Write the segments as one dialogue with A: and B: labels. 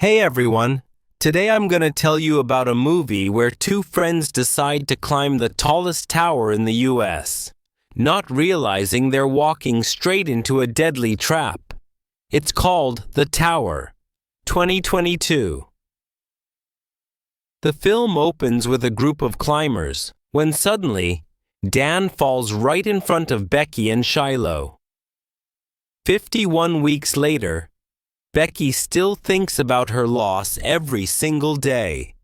A: Hey everyone! Today I'm going to tell you about a movie where two friends decide to climb the tallest tower in the US, not realizing they're walking straight into a deadly trap. It's called The Tower, 2022. The film opens with a group of climbers, when suddenly, Dan falls right in front of Becky and Shiloh. 51 weeks later, Becky still thinks about her loss every single day,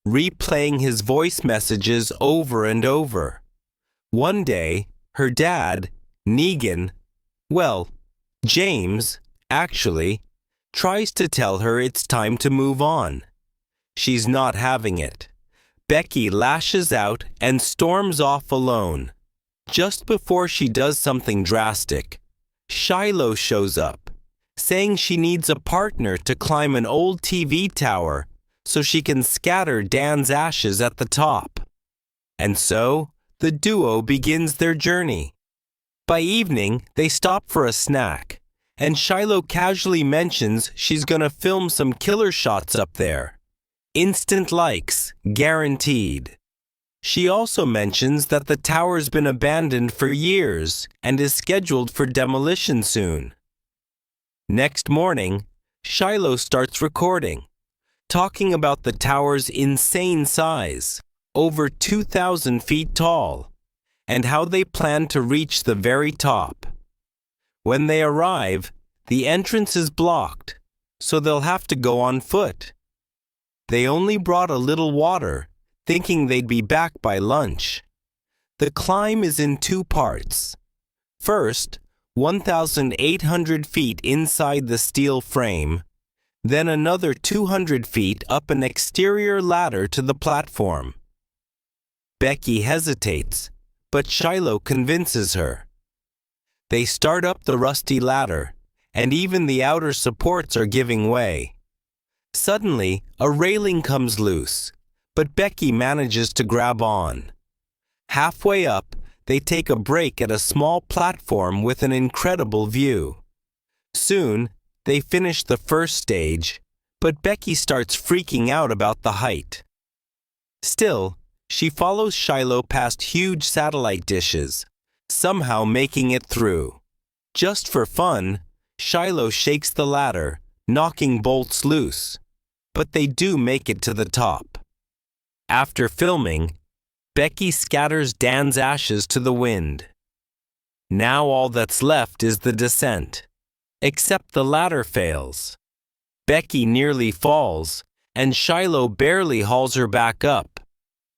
A: replaying his voice messages over and over. One day, her dad, James, actually, tries to tell her it's time to move on. She's not having it. Becky lashes out and storms off alone. Just before she does something drastic, Shiloh shows up, saying she needs a partner to climb an old TV tower so she can scatter Dan's ashes at the top. And so, the duo begins their journey. By evening, they stop for a snack, and Shiloh casually mentions she's gonna film some killer shots up there. Instant likes, guaranteed. She also mentions that the tower's been abandoned for years and is scheduled for demolition soon. Next morning, Shiloh starts recording, talking about the tower's insane size, over 2,000 feet tall, and how they plan to reach the very top. When they arrive, the entrance is blocked, so they'll have to go on foot. They only brought a little water, thinking they'd be back by lunch. The climb is in two parts. First, 1,800 feet inside the steel frame, then another 200 feet up an exterior ladder to the platform. Becky hesitates, but Shiloh convinces her. They start up the rusty ladder, and even the outer supports are giving way. Suddenly, a railing comes loose, but Becky manages to grab on. Halfway up, they take a break at a small platform with an incredible view. Soon, they finish the first stage, but Becky starts freaking out about the height. Still, she follows Shiloh past huge satellite dishes, somehow making it through. Just for fun, Shiloh shakes the ladder, knocking bolts loose, but they do make it to the top. After filming, Becky scatters Dan's ashes to the wind. Now all that's left is the descent, except the ladder fails. Becky nearly falls, and Shiloh barely hauls her back up.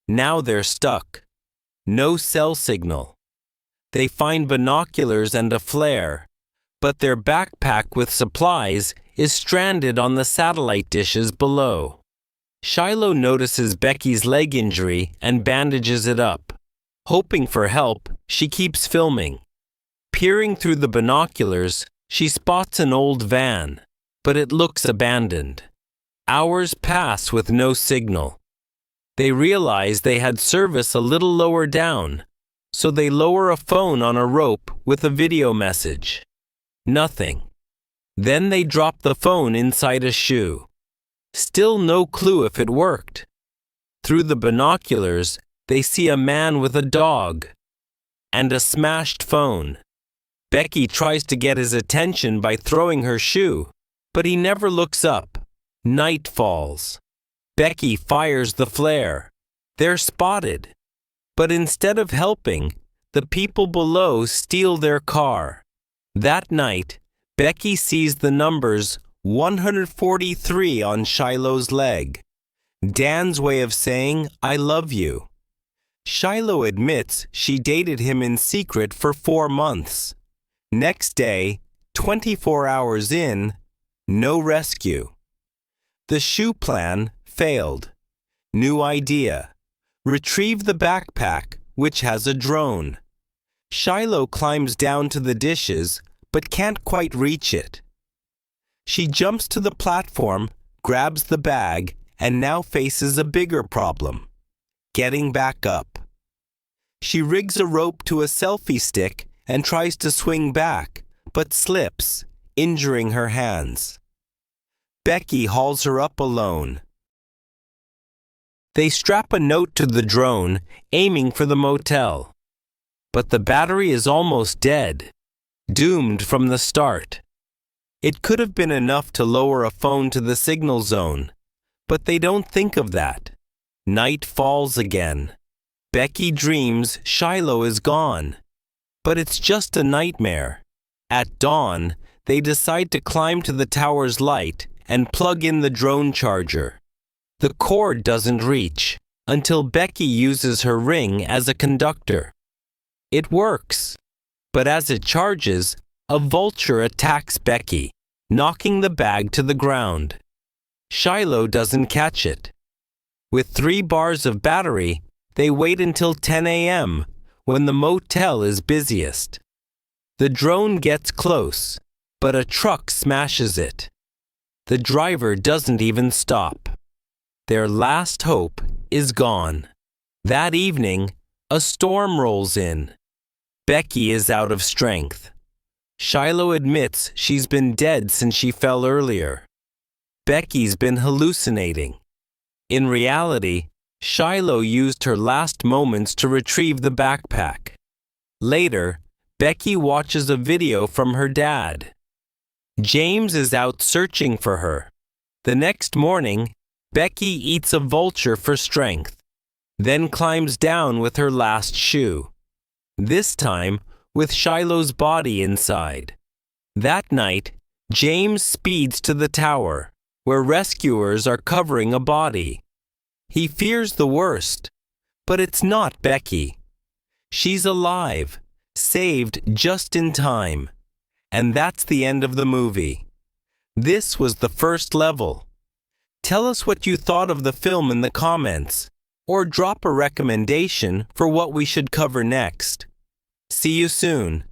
A: Now they're stuck. No cell signal. They find binoculars and a flare, but their backpack with supplies is stranded on the satellite dishes below. Shiloh notices Becky's leg injury and bandages it up. Hoping for help, she keeps filming. Peering through the binoculars, she spots an old van, but it looks abandoned. Hours pass with no signal. They realize they had service a little lower down, so they lower a phone on a rope with a video message. Nothing. Then they drop the phone inside a shoe. Still no clue if it worked. Through the binoculars, they see a man with a dog and a smashed phone. Becky tries to get his attention by throwing her shoe, but he never looks up. Night falls. Becky fires the flare. They're spotted. But instead of helping, the people below steal their car. That night, Becky sees the numbers 143 on Shiloh's leg. Dan's way of saying, "I love you." Shiloh admits she dated him in secret for 4 months. Next day, 24 hours in, no rescue. The shoe plan failed. New idea. Retrieve the backpack, which has a drone. Shiloh climbs down to the dishes, but can't quite reach it. She jumps to the platform, grabs the bag, and now faces a bigger problem: getting back up. She rigs a rope to a selfie stick and tries to swing back, but slips, injuring her hands. Becky hauls her up alone. They strap a note to the drone, aiming for the motel. But the battery is almost dead, doomed from the start. It could have been enough to lower a phone to the signal zone, but they don't think of that. Night falls again. Becky dreams Shiloh is gone, but it's just a nightmare. At dawn, they decide to climb to the tower's light and plug in the drone charger. The cord doesn't reach until Becky uses her ring as a conductor. It works, but as it charges, a vulture attacks Becky, knocking the bag to the ground. Shiloh doesn't catch it. With 3 bars of battery, they wait until 10 a.m., when the motel is busiest. The drone gets close, but a truck smashes it. The driver doesn't even stop. Their last hope is gone. That evening, a storm rolls in. Becky is out of strength. Shiloh admits she's been dead since she fell earlier. Becky's been hallucinating. In reality, Shiloh used her last moments to retrieve the backpack. Later, Becky watches a video from her dad. James is out searching for her. The next morning, Becky eats a vulture for strength, then climbs down with her last shoe. This time, with Shiloh's body inside. That night, James speeds to the tower, where rescuers are covering a body. He fears the worst, but it's not Becky. She's alive, saved just in time. And that's the end of the movie. This was the first level. Tell us what you thought of the film in the comments, or drop a recommendation for what we should cover next. See you soon.